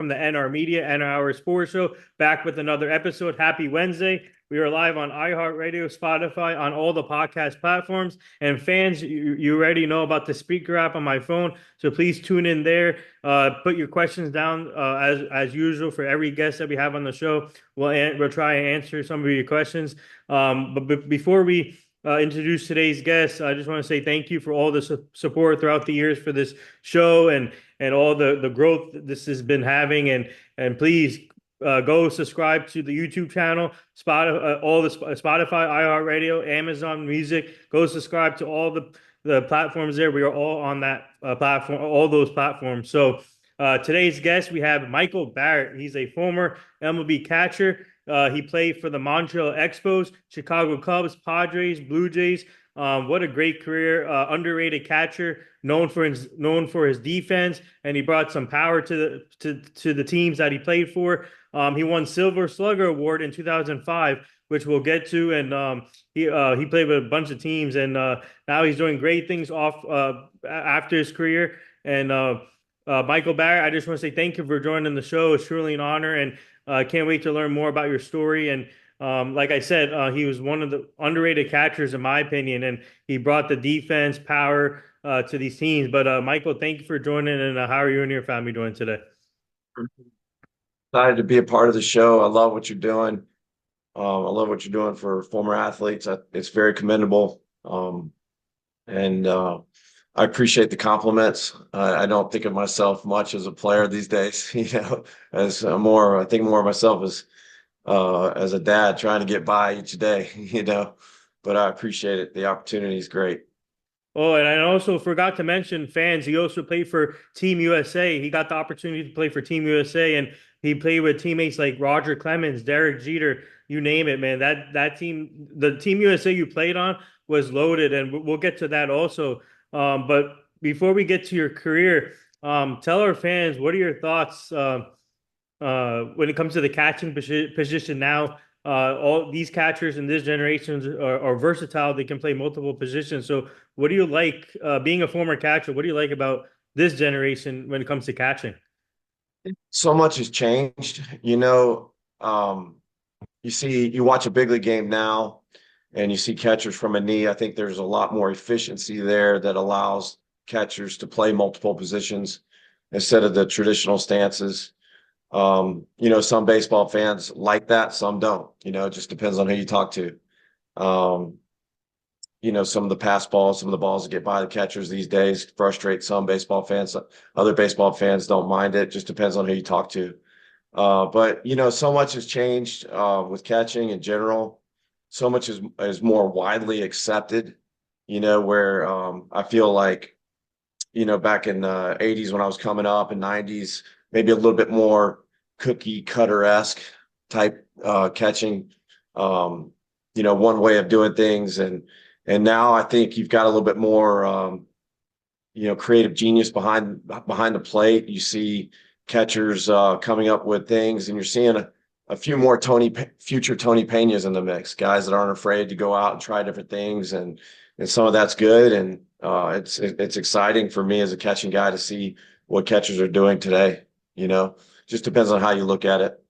from the NR Media, NR Sports Show, back with another episode. Happy Wednesday. We are live on iHeartRadio, Spotify, on all the podcast platforms. And fans, you already know about the speaker app on my phone, so please tune in there. Put your questions down as usual for every guest that we have on the show. We'll try and answer some of your questions. But before we introduce today's guest, I just want to say thank you for all the support throughout the years for this show and all the growth this has been having. And please go subscribe to the YouTube channel, all the Spotify, iHeartRadio, Amazon Music. Go subscribe to all the platforms there. We are all on that platform, all those platforms. So today's guest, we have Michael Barrett. He's a former MLB catcher. He played for the Montreal Expos, Chicago Cubs, Padres, Blue Jays. What a great career! Underrated catcher, known for his defense, and he brought some power to the teams that he played for. He won Silver Slugger Award in 2005, which we'll get to, and he played with a bunch of teams, and now he's doing great things after his career. And Michael Barrett, I just want to say thank you for joining the show. It's truly an honor, and I can't wait to learn more about your story. And like I said, he was one of the underrated catchers, in my opinion, and he brought the defense power to these teams. But Michael, thank you for joining, and how are you and your family doing today? Excited to be a part of the show. I love what you're doing. I love what you're doing for former athletes. It's very commendable. And I appreciate the compliments. I don't think of myself much as a player these days, as I think more of myself as a dad trying to get by each day. But I appreciate it. The opportunity is great. Oh, and I also forgot to mention fans. He also played for Team USA. He got the opportunity to play for Team USA, and he played with teammates like Roger Clemens, Derek Jeter, you name it, man. That team, the Team USA you played on, was loaded, and we'll get to that also. But before we get to your career, tell our fans what are your thoughts when it comes to the catching position now. All these catchers in this generation are versatile. They can play multiple positions. So, what do you like being a former catcher? What do you like about this generation when it comes to catching? So much has changed. You watch a big league game now and you see catchers from a knee. I think there's a lot more efficiency there that allows catchers to play multiple positions instead of the traditional stances. Some baseball fans like that, some don't. It just depends on who you talk to. Some of the pass balls, some of the balls that get by the catchers these days frustrate some baseball fans. Other baseball fans don't mind it. Just depends on who you talk to. But so much has changed with catching in general. So much is more widely accepted. Where I feel like back in the 80s when I was coming up, and 90s, maybe a little bit more cookie cutter-esque type catching. One way of doing things, and now I think you've got a little bit more creative genius behind the plate. You see catchers coming up with things, and you're seeing a few more future Tony Peñas in the mix, guys that aren't afraid to go out and try different things, and some of that's good, and it's exciting for me as a catching guy to see what catchers are doing today. Just depends on how you look at it.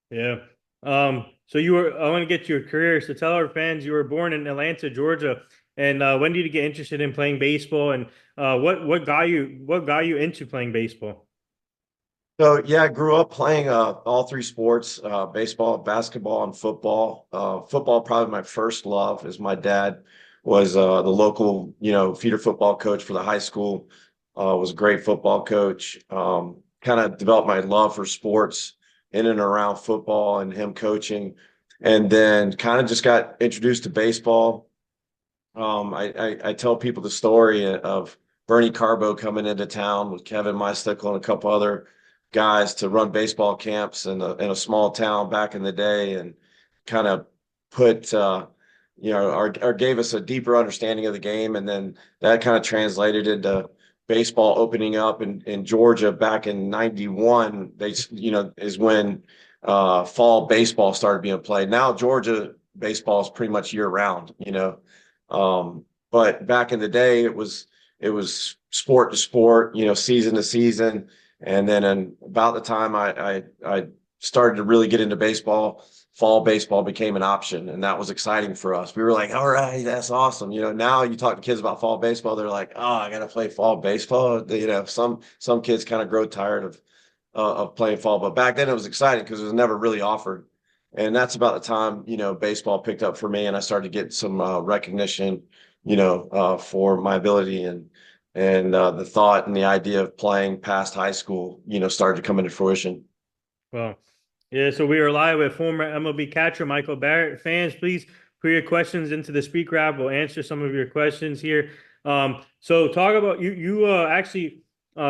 Yeah. So I want to get to your career. So tell our fans you were born in Atlanta, Georgia, and when did you get interested in playing baseball, and what got you into playing baseball? So yeah, I grew up playing all three sports: baseball, basketball, and football. Football probably my first love, as my dad was the local feeder football coach for the high school. Was a great football coach. Kind of developed my love for sports in and around football and him coaching, and then kind of just got introduced to baseball. I tell people the story of Bernie Carbo coming into town with Kevin Mystickle and a couple other guys to run baseball camps in a small town back in the day, and kind of put or gave us a deeper understanding of the game, and then that kind of translated into baseball opening up in Georgia back in 91. Is when fall baseball started being played. Now Georgia baseball is pretty much year round, but back in the day it was sport to sport, season to season. And then about the time I started to really get into baseball, fall baseball became an option, and that was exciting for us. We were like, all right, that's awesome. Now you talk to kids about fall baseball, they're like, oh, I got to play fall baseball. Some kids kind of grow tired of playing fall, but back then it was exciting because it was never really offered. And that's about the time, baseball picked up for me, and I started to get some recognition, for my ability, and the thought and the idea of playing past high school, started to come into fruition. Well, yeah, so we are live with former MLB catcher Michael Barrett. Fans, please put your questions into the speaker app. We'll answer some of your questions here. So talk about you actually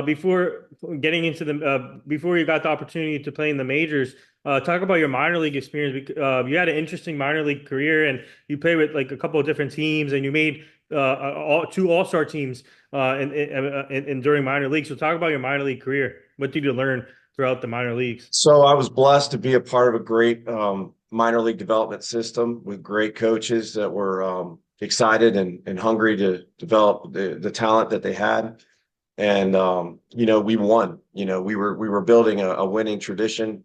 before getting into before you got the opportunity to play in the majors, talk about your minor league experience. You had an interesting minor league career, and you played with like a couple of different teams, and you made two all-star teams in during minor league. So talk about your minor league career. What did you learn throughout the minor leagues? So I was blessed to be a part of a great minor league development system with great coaches that were excited and hungry to develop the talent that they had. And we won. We were building a winning tradition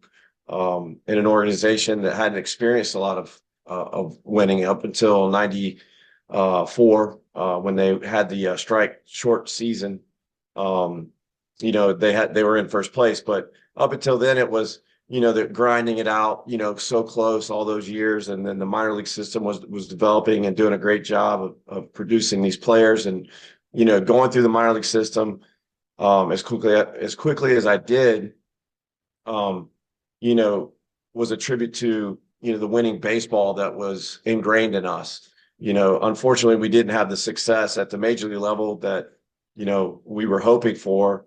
in an organization that hadn't experienced a lot of winning up until 94 when they had the strike short season. They were in first place, but up until then it was the grinding it out, so close all those years. And then the minor league system was developing and doing a great job of producing these players. And going through the minor league system as quickly as I did, um, was a tribute to the winning baseball that was ingrained in us. Unfortunately, we didn't have the success at the major league level that we were hoping for,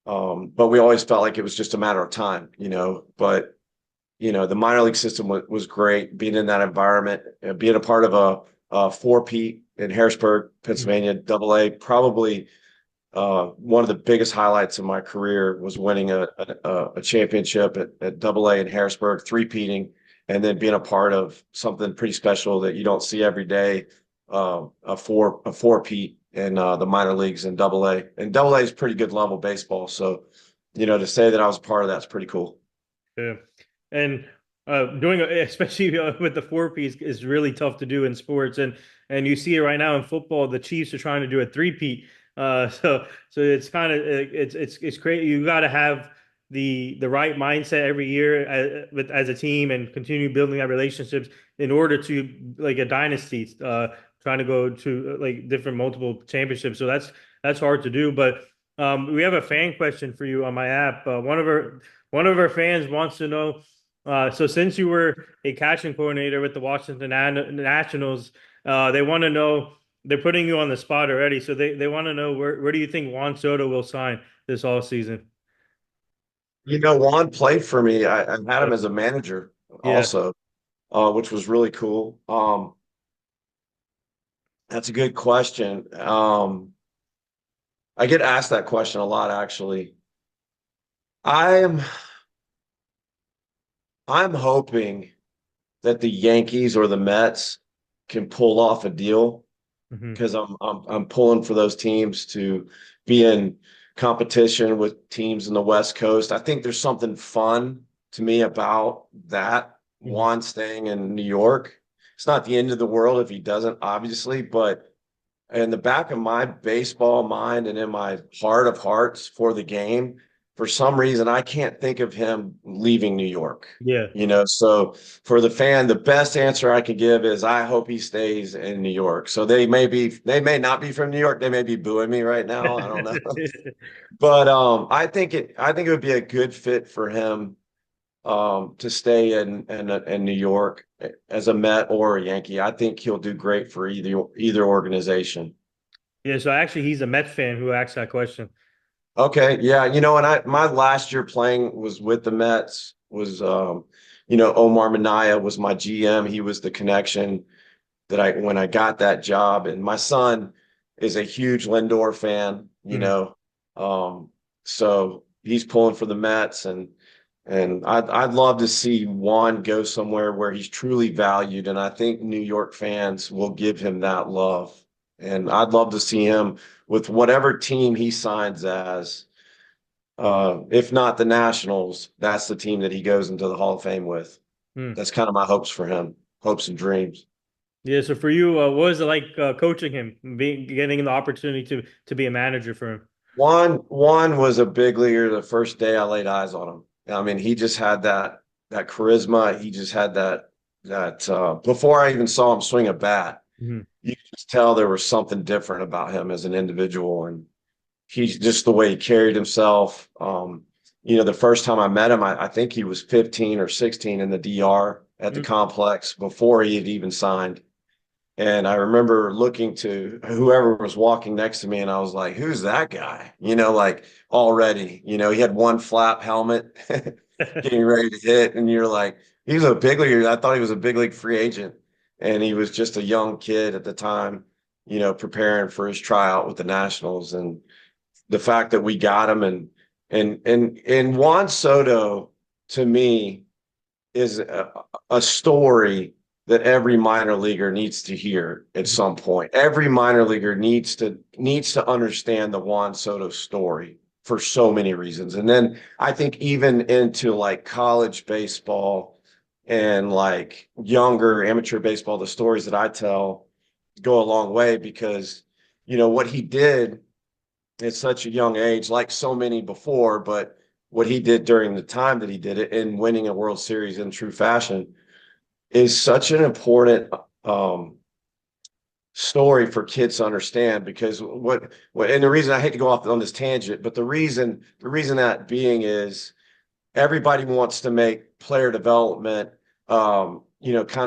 but we always felt like it was just a matter of time. But the minor league system was great. Being in that environment, being a part of a four-peat in Harrisburg, Pennsylvania, Double A, probably one of the biggest highlights of my career was winning a championship at Double A in Harrisburg, three-peating, and then being a part of something pretty special that you don't see every day, a four-peat in the minor leagues in Double A. And Double A is pretty good level baseball. So, to say that I was a part of that's pretty cool. Yeah. And doing especially with the four piece is really tough to do in sports, and you see it right now in football. The Chiefs are trying to do a three-peat. So it's kind of it's crazy. You got to have the right mindset every year as a team and continue building that relationships in order to like a dynasty. Trying to go to like different multiple championships. So that's hard to do. But we have a fan question for you on my app. One of our fans wants to know. So since you were a catching coordinator with the Washington Nationals, they want to know. They're putting you on the spot already, so they want to know where do you think Juan Soto will sign this all season? Juan played for me. I had Uh, him as a manager yeah, also, which was really cool. That's a good question. I get asked that question a lot, actually. I'm I'm hoping that the Yankees or the Mets can pull off a deal hmm because I'm pulling for those teams to be in competition with teams in the West Coast. I think there's something fun to me about that. hmm Juan staying in New York. It's not the end of the world if he doesn't, obviously, but in the back of my baseball mind and in my heart of hearts for the game, for some reason, I can't think of him leaving New York. yeah. So for the fan, the best answer I could give is I hope he stays in New York. So they may not be from New York. They may be booing me right now. I don't know. But I think it would be a good fit for him to stay in New York as a Met or a Yankee. I think he'll do great for either organization. Yeah, so actually, he's a Mets fan who asked that question. Okay, yeah, and my last year playing was with the Mets was Omar Minaya was my GM. He was the connection that I when I got that job, and my son is a huge Lindor fan, Mhm. so he's pulling for the Mets, and I'd love to see Juan go somewhere where he's truly valued, and I think New York fans will give him that love. And I'd love to see him with whatever team he signs as. If not the Nationals, that's the team that he goes into the Hall of Fame with. Hmm. That's kind of my hopes for him, hopes and dreams. Yeah. So for you, what was it like coaching him, getting the opportunity to be a manager for him? Juan was a big leaguer the first day I laid eyes on him. I mean, he just had that charisma. He just had that before I even saw him swing a bat, Mhm. you could just tell there was something different about him as an individual. And he's just the way he carried himself. The first time I met him, I think he was 15 or 16 in the DR at the Mhm. complex before he had even signed. And I remember looking to whoever was walking next to me, and I was like, who's that guy? Like already, he had one flap helmet getting ready to hit. And you're like, he's a big league. I thought he was a big league free agent. And he was just a young kid at the time, preparing for his tryout with the Nationals. And the fact that we got him and Juan Soto to me is a story that every minor leaguer needs to hear at Mhm. some point. Every minor leaguer needs to understand the Juan Soto story for so many reasons. And then I think even into like college baseball and like younger amateur baseball, the stories that I tell go a long way because what he did at such a young age, like so many before, but what he did during the time that he did it and winning a World Series in true fashion is such an important um, story for kids to understand because and the reason I hate to go off on this tangent, but the reason that being is everybody wants to make player development, kind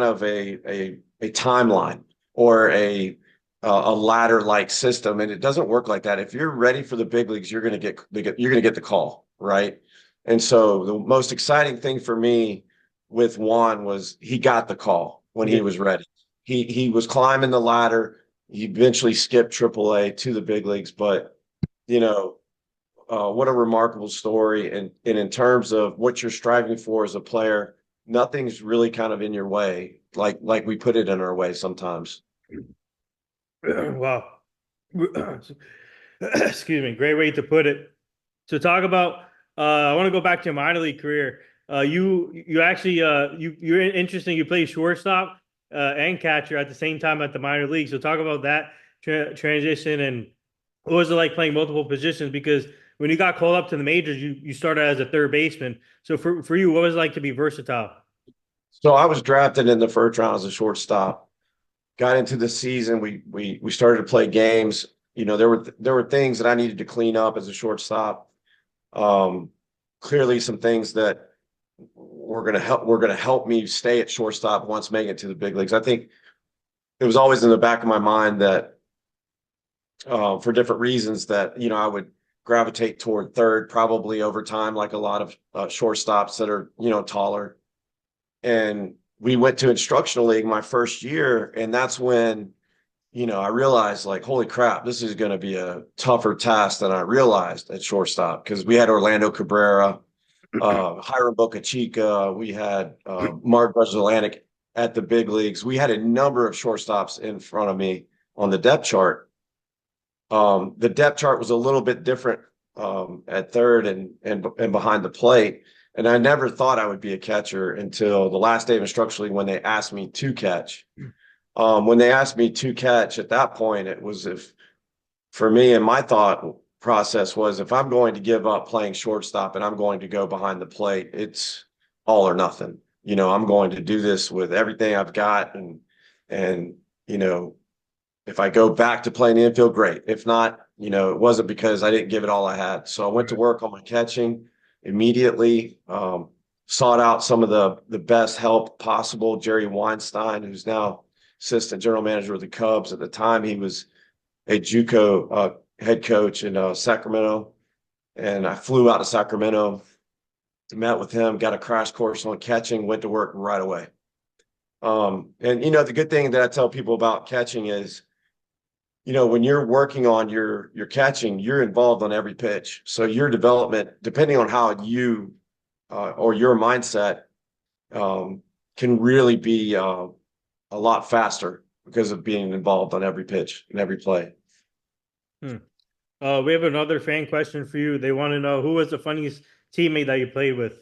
of a timeline or a ladder like system, and it doesn't work like that. If you're ready for the big leagues, you're going to get the call, right? And so the most exciting thing for me with Juan was he got the call when he Yeah. was ready. He was climbing the ladder. He eventually skipped AAA to the big leagues, but you know what a remarkable story. And in terms of what you're striving for as a player, nothing's really kind of in your way, like we put it in our way sometimes. Wow. Excuse me. Great way to put it. So talk about. I want to go back to your minor league career. You actually you're interesting. You play shortstop and catcher at the same time at the minor league. So talk about that transition and what was it like playing multiple positions? Because when you got called up to the majors, you started as a third baseman. So for you, what was it like to be versatile? So I was drafted in the first round as a shortstop. Got into the season, we started to play games. There were things that I needed to clean up as a shortstop. Um, Clearly, some things that were going to help me stay at shortstop once making it to the big leagues. I think it was always in the back of my mind that for different reasons that I would gravitate toward third probably over time, like a lot of shortstops that are taller. And we went to instructional league my first year, and that's when I realized like, holy crap, this is going to be a tougher task than I realized at shortstop because we had Orlando Cabrera, Hiram Boca Chica, we had Mark Atlantic at the big leagues. We had a number of shortstops in front of me on the depth chart. The depth chart was a little bit different at third and behind the plate. And I never thought I would be a catcher until the last day of instruction league when they asked me to catch. When they asked me to catch at that point, it was if for me and my thought process was if I'm going to give up playing shortstop and I'm going to go behind the plate, it's all or nothing. I'm going to do this with everything I've got and you know if I go back to playing the infield, great. If not, it wasn't because I didn't give it all I had. So I went to work on my catching immediately. Sought out some of the best help possible. Jerry Weinstein, who's now assistant general manager of the Cubs. At the time, he was a JUCO head coach in Sacramento, and I flew out to Sacramento, met with him, got a crash course on catching, went to work right away. And the good thing that I tell people about catching is when you're working on your catching, you're involved on every pitch. So your development, depending on how you or your mindset, um, can really be a lot faster because of being involved on every pitch and every play. Hmm. We have another fan question for you. They want to know who was the funniest teammate that you played with.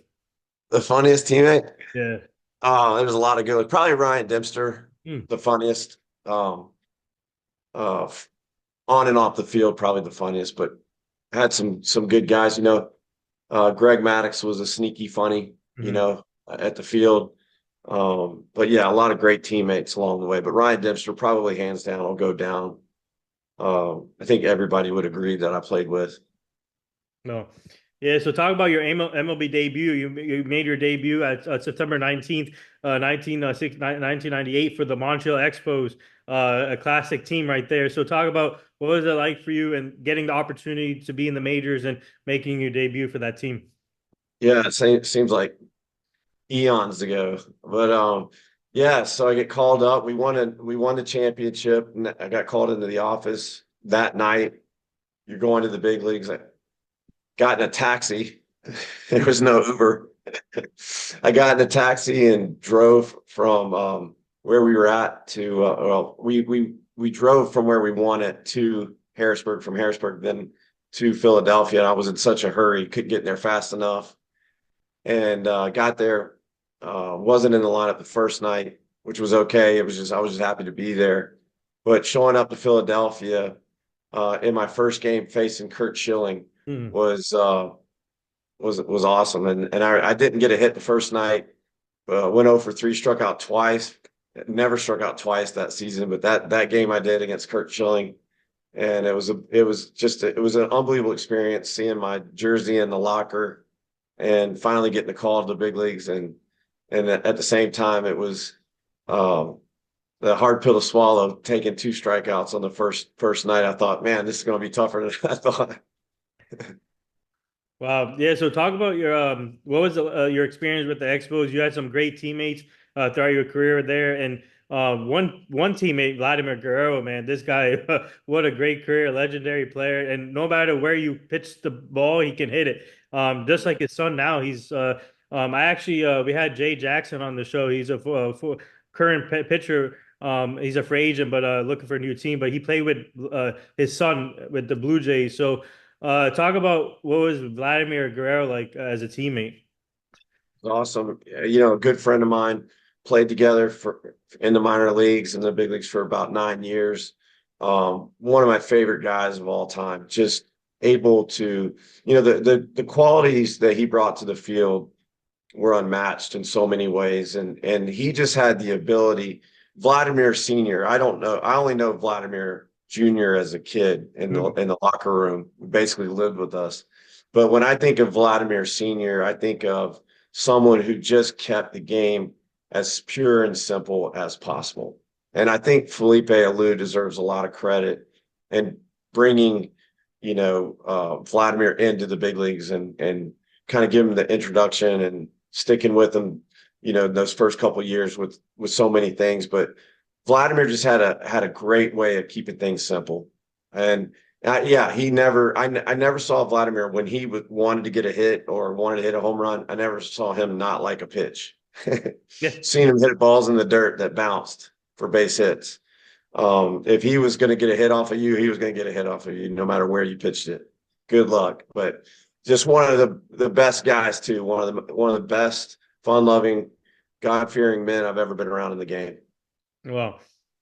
The funniest teammate? Yeah. Oh, there's a lot of good ones. Probably Ryan Dempster, Hmm. the funniest. Uh, on and off the field, probably the funniest, but had some good guys. Greg Maddox was a sneaky funny, Mhm. at the field. But yeah, a lot of great teammates along the way. But Ryan Dempster probably hands down will go down. I think everybody would agree that I played with. No. Yeah, so talk about your MLB debut. You made your debut at September 19th, 1998 for the Montreal Expos, a classic team right there. So talk about what was it like for you and getting the opportunity to be in the majors and making your debut for that team. Yeah, seems like eons ago. But yeah, so I get called up. We won the championship, and I got called into the office that night. You're going to the big leagues. I got in a taxi. There was no Uber. I got in a taxi and drove from where we were at to we drove from where we won it to Harrisburg, from Harrisburg then to Philadelphia. And I was in such a hurry, couldn't get there fast enough, and got there. Wasn't in the lineup the first night, which was okay. It was just I was just happy to be there. But showing up to Philadelphia in my first game facing Kurt Schilling Mhm. was was awesome. And I didn't get a hit the first night. Went 0 for 3, struck out twice. Never struck out twice that season, but that game I did against Kurt Schilling, and it was an unbelievable experience seeing my jersey in the locker and finally getting the call to the big leagues. And at the same time, it was um, the hard pill to swallow, taking 2 strikeouts on the first night. I thought, man, this is going to be tougher than I thought. Wow. Yeah. So talk about your what was your experience with the Expos? You had some great teammates throughout your career there, and one teammate, Vladimir Guerrero, man, this guy, what a great career, legendary player, and no matter where you pitch the ball, he can hit it. Just like his son now, he's I actually we had Jay Jackson on the show. He's a current pitcher. He's a free agent, but looking for a new team. But he played with his son with the Blue Jays. So talk about what was Vladimir Guerrero like as a teammate. Awesome. A good friend of mine, played together for in the minor leagues and the big leagues for about 9 years. One of my favorite guys of all time. Just able to, the qualities that he brought to the field were unmatched in so many ways, and he just had the ability. Vladimir Senior, I don't know. I only know Vladimir Junior as a kid in the Mhm. locker room. Who basically lived with us. But when I think of Vladimir Senior, I think of someone who just kept the game as pure and simple as possible. And I think Felipe Alou deserves a lot of credit in bringing, Vladimir into the big leagues and kind of give him the introduction and sticking with him, those first couple of years with so many things. But Vladimir just had a great way of keeping things simple. And yeah, I never saw Vladimir when he wanted to get a hit or wanted to hit a home run. I never saw him not like a pitch. Yeah. Seen him hit balls in the dirt that bounced for base hits. If he was going to get a hit off of you, he was going to get a hit off of you, no matter where you pitched it. Good luck. But just one of the best guys too. One of the best, fun-loving, God-fearing men I've ever been around in the game. Well,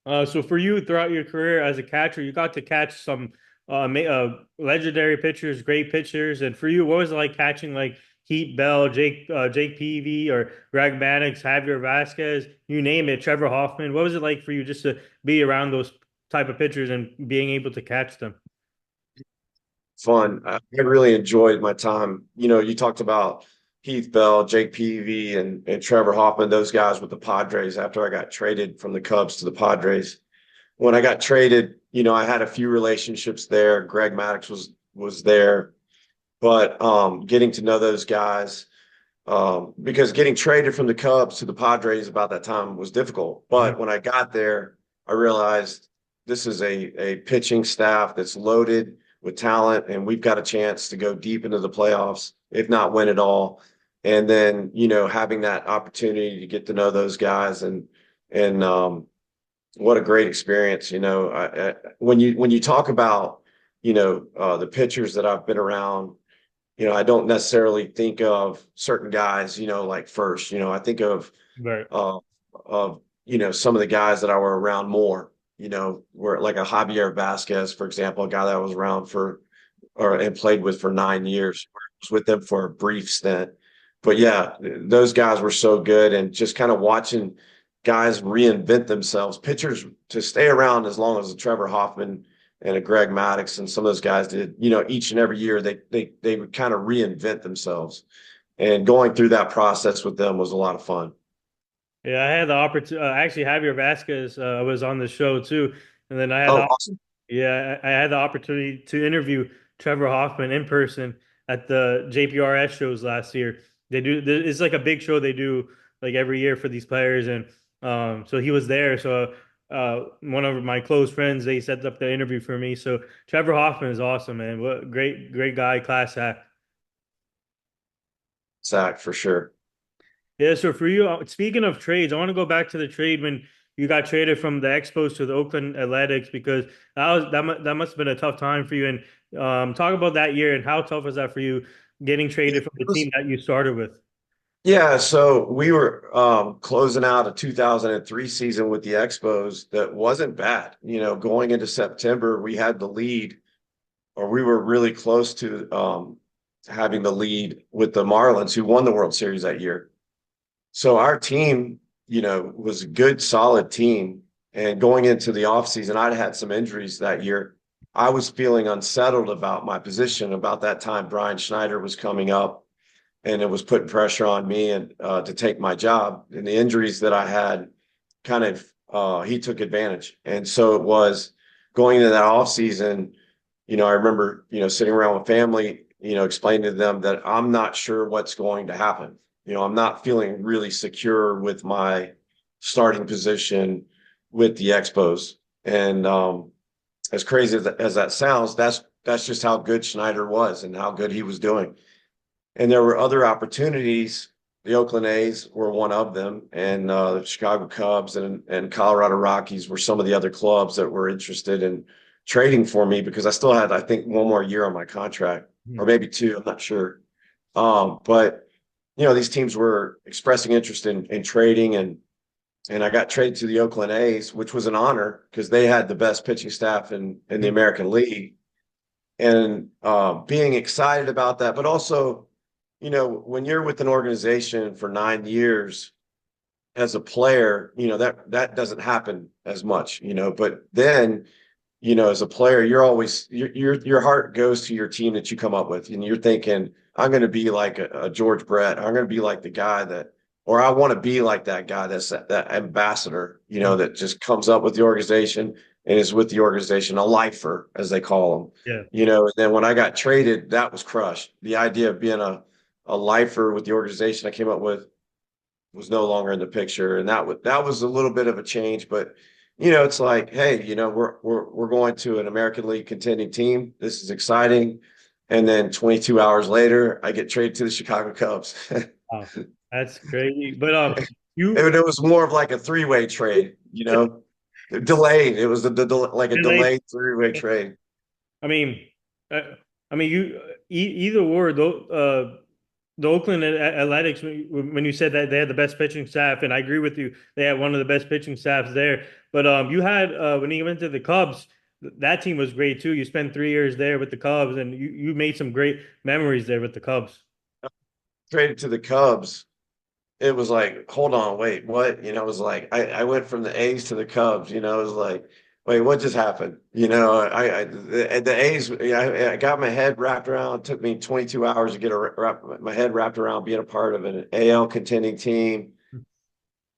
so for you throughout your career as a catcher, you got to catch some legendary pitchers, great pitchers, and for you, what was it like catching like Heat Bell, Jake Peavy, or Greg Maddux, Javier Vasquez, you name it, Trevor Hoffman? What was it like for you just to be around those type of pitchers and being able to catch them? Fun. I really enjoyed my time. You talked about Heath Bell, Jake Peavy, and Trevor Hoffman, those guys with the Padres after I got traded from the Cubs to the Padres. When I got traded, I had a few relationships there. Greg Maddox was there, but getting to know those guys, because getting traded from the Cubs to the Padres about that time was difficult. Mhm. But when I got there, I realized this is a pitching staff that's loaded with talent, and we've got a chance to go deep into the playoffs, if not win it all. And then, having that opportunity to get to know those guys and what a great experience. When you talk about the pitchers that I've been around, I don't necessarily think of certain guys, like first, I think Right. uh, of, some of the guys that I were around more, where like a Javier Vasquez, for example, a guy that I was around and played with for 9 years, was with them for a brief stint. But yeah, those guys were so good, and just kind of watching guys reinvent themselves, pitchers to stay around as long as a Trevor Hoffman and a Greg Maddux and some of those guys did, each and every year they would kind of reinvent themselves. And going through that process with them was a lot of fun. Yeah, I had the opportunity. Actually, Javier Vasquez was on the show too, and then Oh, awesome. yeah, I had the opportunity to interview Trevor Hoffman in person at the JPRS shows last year. It's like a big show they do like every year for these players, and so he was there. So one of my close friends, they set up the interview for me. So Trevor Hoffman is awesome, man. What great guy, class act. Zach, for sure. Yeah, so for you, speaking of trades, I want to go back to the trade when you got traded from the Expos to the Oakland Athletics because that must have been a tough time for you. And talk about that year and how tough was that for you getting traded from the team that you started with? Yeah, so we were closing out a 2003 season with the Expos that wasn't bad. Going into September, we had the lead, or we were really close to having the lead with the Marlins, who won the World Series that year. So our team, was a good, solid team. And going into the offseason, I'd had some injuries that year. I was feeling unsettled about my position. About that time, Brian Schneider was coming up, and it was putting pressure on me and to take my job. And the injuries that I had, kind of, he took advantage. And so it was going into that offseason. I remember, sitting around with family, explaining to them that I'm not sure what's going to happen. I'm not feeling really secure with my starting position with the Expos. And as crazy as that sounds, that's just how good Schneider was and how good he was doing. And there were other opportunities. The Oakland A's were one of them, and the Chicago Cubs and Colorado Rockies were some of the other clubs that were interested in trading for me because I still had, I think, one more year on my contract, or maybe two. I'm not sure. But these teams were expressing interest in trading, and I got traded to the Oakland A's, which was an honor because they had the best pitching staff in the American League, and being excited about that, but also, when you're with an organization for 9 years as a player, that doesn't happen as much, but then, as a player, you're always, your heart goes to your team that you come up with. And you're thinking, I'm going to be like a George Brett. I'm going to be like the guy or I want to be like that guy, that ambassador, that just comes up with the organization and is with the organization, a lifer, as they call them. Yeah. And then when I got traded, that was crushed. The idea of being a lifer with the organization I came up with was no longer in the picture. And that was a little bit of a change, but it's like, hey, we're going to an American League contending team. This is exciting. And then 22 hours later, I get traded to the Chicago Cubs. Wow, that's crazy. But you It was more of like a three-way trade, delayed. It was like a delayed. delayed three-way trade. I mean, uh, you either or the Oakland Athletics, when you said that they had the best pitching staff, and I agree with you, they had one of the best pitching staffs there. But you had when you went to the Cubs, that team was great too. You spent 3 years there with the Cubs, and you made some great memories there with the Cubs. Traded to the Cubs. It was like, hold on, wait, what? It was like I went from the A's to the Cubs. It was like, wait, what just happened? The A's. I got my head wrapped around. It took me 22 hours to get my head wrapped around being a part of an AL contending team.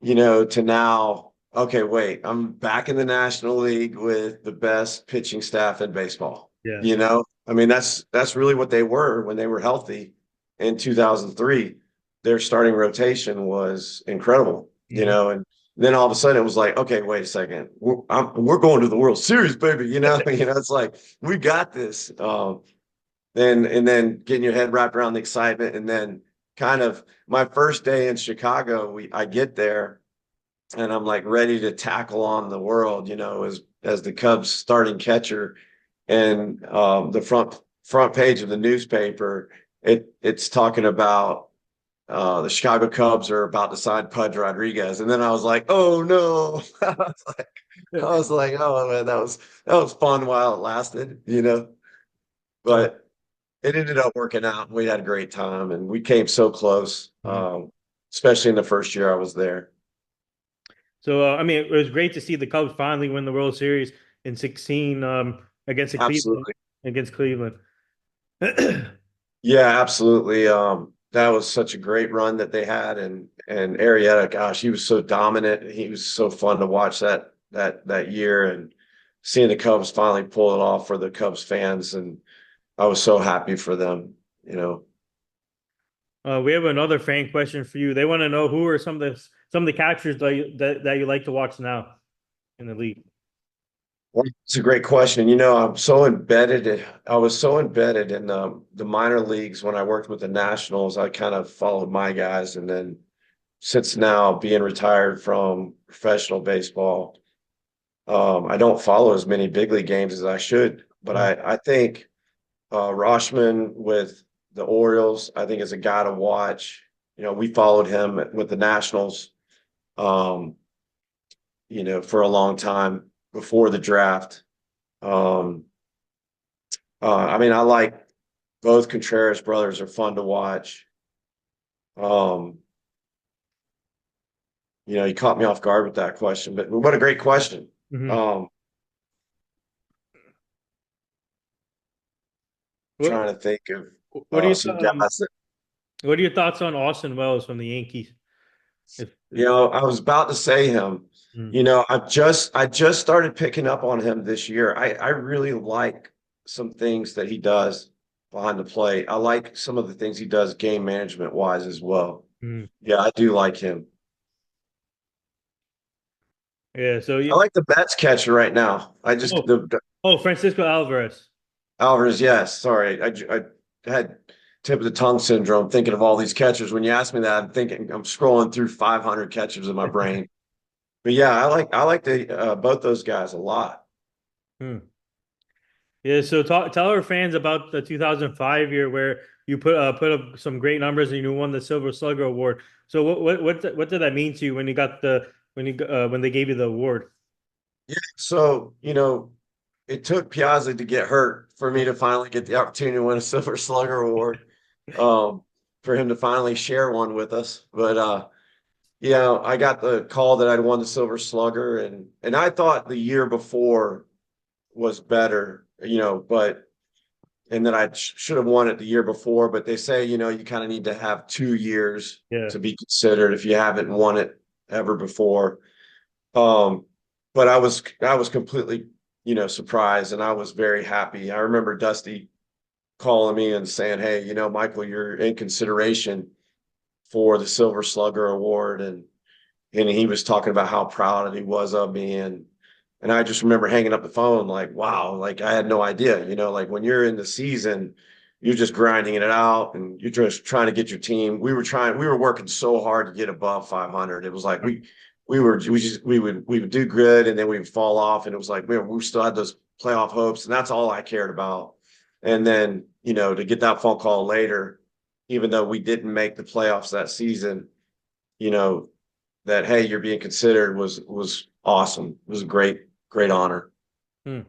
To now, okay, wait, I'm back in the National League with the best pitching staff in baseball. Yeah. I mean, that's really what they were when they were healthy in 2003. Their starting rotation was incredible, and then all of a sudden it was like, okay, wait a second, we're going to the World Series, baby. It's like we got this. And then getting your head wrapped around the excitement, and then kind of my first day in Chicago, I get there, and I'm like ready to tackle on the world, as the Cubs starting catcher, and the front page of the newspaper, it's talking about the Chicago Cubs are about to sign Pudge Rodriguez, and then I was like, oh no, I was like, oh man, that was fun while it lasted, Uh, but it ended up working out. We had a great time, and we came so close, mhm. especially in the first year I was there. So I mean, it was great to see the Cubs finally win the World Series in 16 against the Cleveland Absolutely. against Cleveland. Yeah, absolutely. That was such a great run that they had, and Arrieta, gosh, he was so dominant. He was so fun to watch that year, and seeing the Cubs finally pull it off for the Cubs fans, and I was so happy for them. You know, We have another fan question for you. They want to know who are some of the catchers that you like to watch now in the league. Well, it's a great question. I'm so embedded. I was so embedded in the minor leagues when I worked with the Nationals. I kind of followed my guys, and then since now being retired from professional baseball. I don't follow as many big league games as I should, but Mm, I think Roshman with the Orioles, I think is a guy to watch. We followed him with the Nationals, um, for a long time before the draft. Um, I mean, I like both Contreras brothers are fun to watch. Um, you caught me off guard with that question, but what a great question. mhm. Um, What Trying to think of what do you some guys. what are your thoughts on Austin Wells from the Yankees? If I was about to say him. mm, I just started picking up on him this year. I really like some things that he does behind the plate. I like some of the things he does game management wise as well. mm. Yeah, I do like him. Yeah, so I you like the Mets catcher right now. I just oh the oh Francisco Alvarez. Alvarez, yes. Sorry, I had tip of the tongue syndrome thinking of all these catchers. When you ask me that, I'm scrolling through 500 catchers in my brain. But yeah, I like both those guys a lot. Hmm. Yeah, so tell our fans about the 2005 year where you put up some great numbers and you won the Silver Slugger award. So what did that mean to you when you got when they gave you the award? Yeah, so it took Piazza to get hurt for me to finally get the opportunity to win a Silver Slugger award. Um, for him to finally share one with us. But I got the call that I'd won the Silver Slugger, and I thought the year before was better, but and that I should have won it the year before. But they say, you kind of need to have 2 years Yeah. to be considered if you haven't won it ever before. Um, but I was completely, surprised, and I was very happy. I remember Dusty calling me and saying, "Hey, Michael, you're in consideration for the Silver Slugger Award," and he was talking about how proud he was of me, and I just remember hanging up the phone like, wow, like I had no idea, like when you're in the season, you're just grinding it out and you're just trying to get your team. We were working so hard to get above 500. It was like we would do good and then we would fall off, and it was like we still had those playoff hopes, and that's all I cared about. And then, to get that phone call later, even though we didn't make the playoffs that season, you know, that hey, you're being considered was awesome. It was a great honor. Hmm.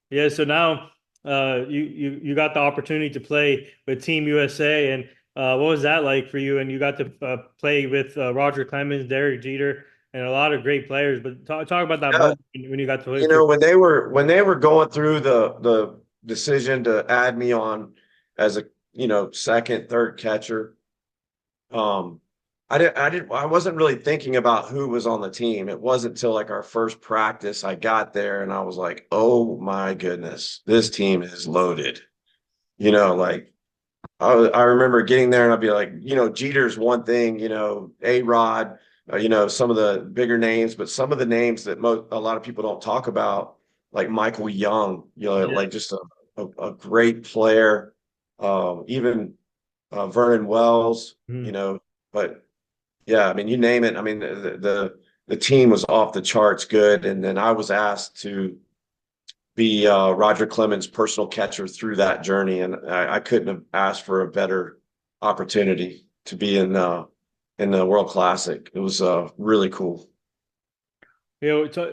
Yeah, so now you got the opportunity to play with Team USA, and what was that like for you? And you got to play with Roger Clemens, Derek Jeter, and a lot of great players. But talk about that Yeah, moment when you got to play for. when they were going through the decision to add me on as a second, third catcher, um, I wasn't really thinking about who was on the team. It wasn't until like our first practice I got there and I was like, oh my goodness, this team is loaded. Like I remember getting there and I'd be like, Jeter's one thing, A-Rod, some of the bigger names, but some of the names that a lot of people don't talk about, like Michael Young, Yeah. like just a great player. Even Vernon Wells, Mhm. but yeah, I mean, you name it. I mean, the team was off the charts good. And then I was asked to be Roger Clemens' personal catcher through that journey, and I couldn't have asked for a better opportunity to be in the World Classic. It was really cool.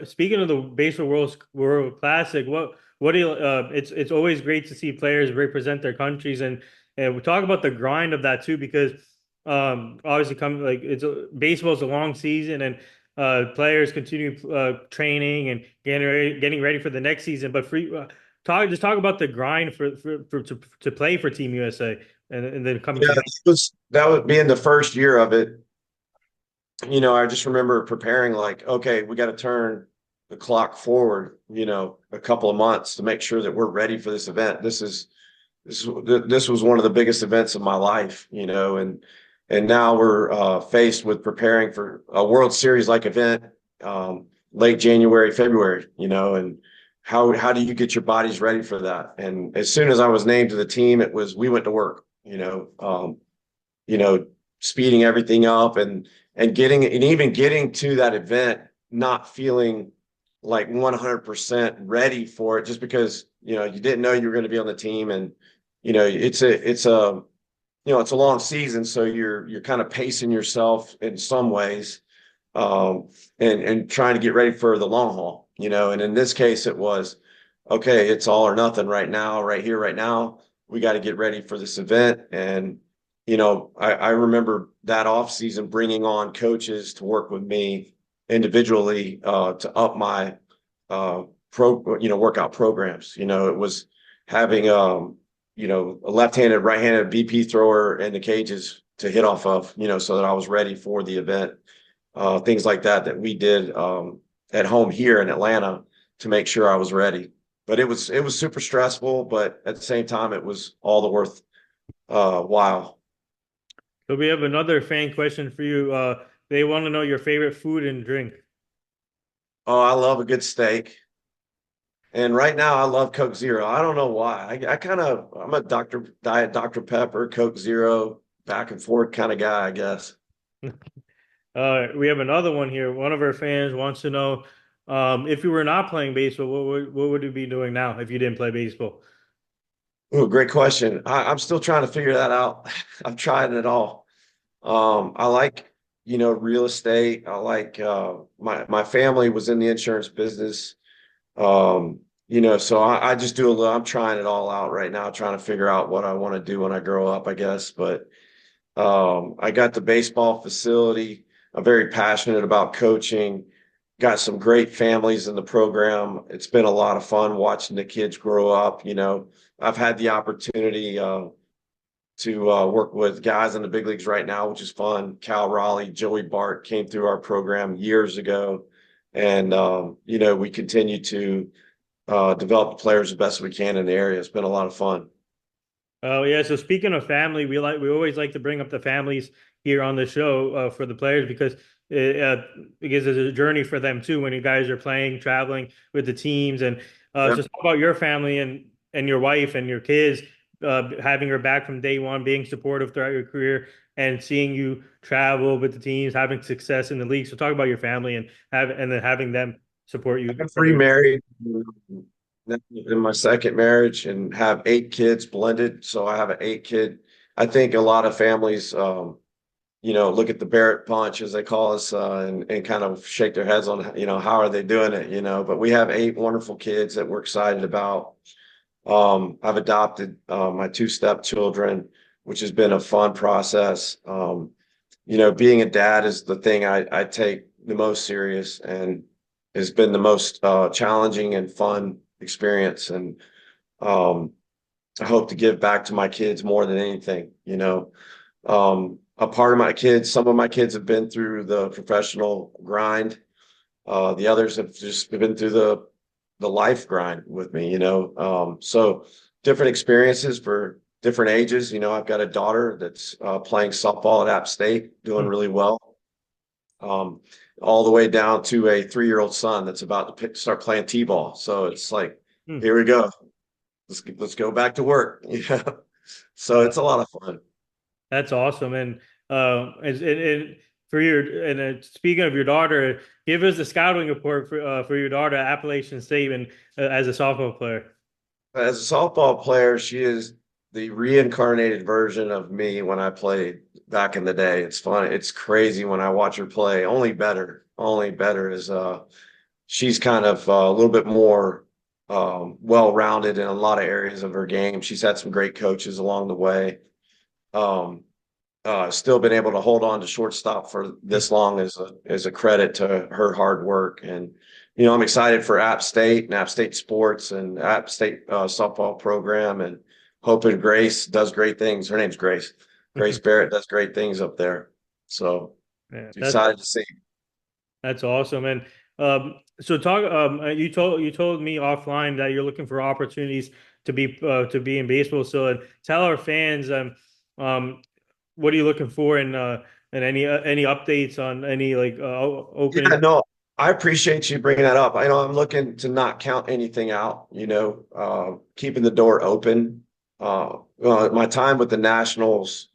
Speaking of the Baseball World Classic, what do you? It's always great to see players represent their countries, and we talk about the grind of that too, because obviously come like baseball is a long season, and players continue training and getting ready for the next season. But talk about the grind to play for Team USA and the coming Yeah, season. that was being the first year of it. I just remember preparing like, okay, we got to turn the clock forward, a couple of months to make sure that we're ready for this event. This was one of the biggest events of my life, and now we're faced with preparing for a World Series like event, late January, February, and how do you get your bodies ready for that? And as soon as I was named to the team, we went to work, you know, speeding everything up and even getting to that event, not feeling like 100% ready for it just because, you didn't know you were going to be on the team. And, it's a long season. So you're kind of pacing yourself in some ways, and trying to get ready for the long haul, and in this case it was, okay, it's all or nothing right now, right here, right now. We got to get ready for this event. And I remember that off season bringing on coaches to work with me individually to up my workout programs. It was having a left-handed, right-handed BP thrower in the cages to hit off of, so that I was ready for the event. Things like that we did at home here in Atlanta to make sure I was ready. But it was super stressful, but at the same time, it was all the worth while. So we have another fan question for you. They want to know your favorite food and drink. Oh, I love a good steak. And right now I love Coke Zero. I don't know why. I'm a Diet Dr. Pepper, Coke Zero, back and forth kind of guy, I guess. We have another one here. One of our fans wants to know, if you were not playing baseball, what would you be doing now if you didn't play baseball? Ooh, great question. I'm still trying to figure that out. I'm trying it all. I like, real estate. I like my family was in the insurance business. So I just do a little, I'm trying it all out right now, trying to figure out what I want to do when I grow up, I guess. But I got the baseball facility. I'm very passionate about coaching. Got some great families in the program. It's been a lot of fun watching the kids grow up. I've had the opportunity to work with guys in the big leagues right now, which is fun. Cal Raleigh, Joey Bart came through our program years ago. And, we continue to develop the players the best we can in the area. It's been a lot of fun. Oh yeah. So speaking of family, we always like to bring up the families here on the show for the players because it's a journey for them too when you guys are playing, traveling with the teams, and Yeah. so talk about your family and your wife and your kids, having her back from day one, being supportive throughout your career, and seeing you travel with the teams, having success in the league. So talk about your family and then having them support you I'm from your. remarried in my second marriage and have 8 kids blended. So I have an 8 kid. I think a lot of families, look at the Barrett punch, as they call us, and kind of shake their heads on, how are they doing it, but we have 8 wonderful kids that we're excited about. I've adopted my 2 stepchildren, which has been a fun process. Being a dad is the thing I take the most serious and has been the most challenging and fun experience. And I hope to give back to my kids more than anything. A part of my kids, some of my kids have been through the professional grind. The others have just been through the life grind with me, so different experiences for different ages. I've got a daughter that's playing softball at App State, doing really well, all the way down to a 3-year-old son that's about to start playing t-ball. So it's like, Hmm. here we go. Let's go back to work. So Uh, it's a lot of fun. That's awesome. And for your and speaking of your daughter, give us the scouting report for your daughter at Appalachian State and as a softball player. As a softball player, she is the reincarnated version of me when I played back in the day. It's fun. It's crazy when I watch her play. Only better. Only better is she's kind of a little bit more well-rounded in a lot of areas of her game. She's had some great coaches along the way. Um, Still been able to hold on to shortstop for this long is a credit to her hard work. And I'm excited for App State and App State sports and App State softball program, and hoping Grace does great things. Her name's Grace. Grace Barrett does great things up there. So Yeah, excited to see. that's awesome. And so talk. You told me offline that you're looking for opportunities to be in baseball. So tell our fans um, what are you looking for and any updates on any like Yeah, opening. no, I appreciate you bringing that up. I know I'm looking to not count anything out, keeping the door open. My time with the Nationals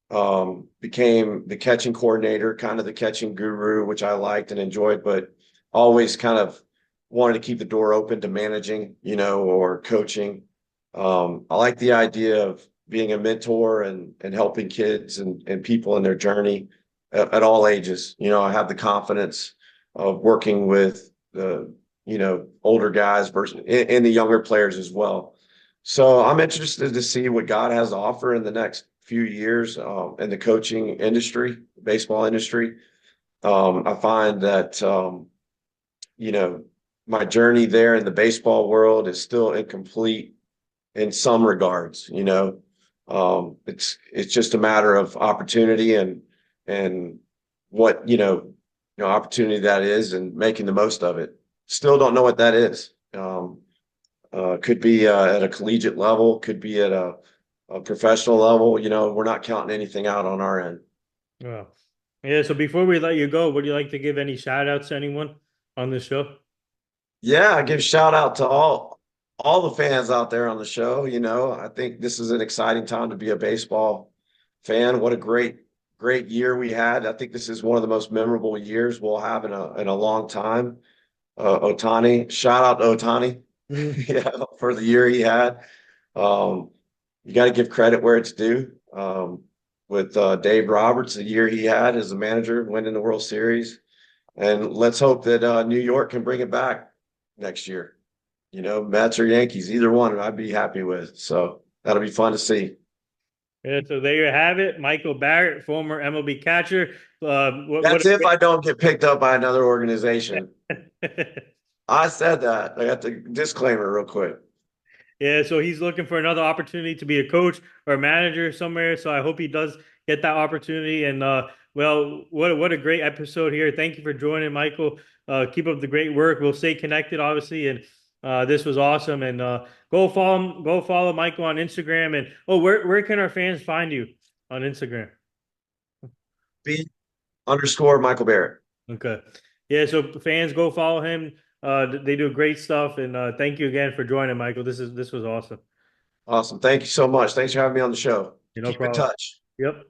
became the catching coordinator, kind of the catching guru, which I liked and enjoyed, but always kind of wanted to keep the door open to managing, or coaching. I like the idea of being a mentor and helping kids and people in their journey at all ages. I have the confidence of working with the, older guys versus and the younger players as well. So I'm interested to see what God has to offer in the next few years in the coaching industry, baseball industry. I find that, you know, my journey there in the baseball world is still incomplete in some regards. It's just a matter of opportunity and what, opportunity that is and making the most of it. Still don't know what that is. Could be at a collegiate level, could be at a professional level. We're not counting anything out on our end. Well, yeah. So before we let you go, would you like to give any shout outs to anyone on the show? Yeah, I give shout out to all the fans out there on the show. I think this is an exciting time to be a baseball fan. What a great year we had. I think this is one of the most memorable years we'll have in a long time. Otani, shout out to Otani, yeah, for the year he had. You got to give credit where it's due. With Dave Roberts, the year he had as a manager, winning the World Series, and let's hope that New York can bring it back next year. Mets or Yankees, either one, I'd be happy with. So that'll be fun to see. Yeah, so there you have it, Michael Barrett, former MLB catcher. What That's if I don't get picked up by another organization. I said that. I got the disclaimer real quick. Yeah, so he's looking for another opportunity to be a coach or a manager somewhere. So I hope he does get that opportunity. And well, what a great episode here. Thank you for joining, Michael. Keep up the great work. We'll stay connected, obviously. And this was awesome. And go follow Michael on Instagram. And where can our fans find you on Instagram? B_, Michael Barrett. Okay. Yeah, so fans go follow him. They do great stuff. And thank you again for joining, Michael. This was awesome. Awesome. Thank you so much. Thanks for having me on the show. No Keep in problem. touch. Yep.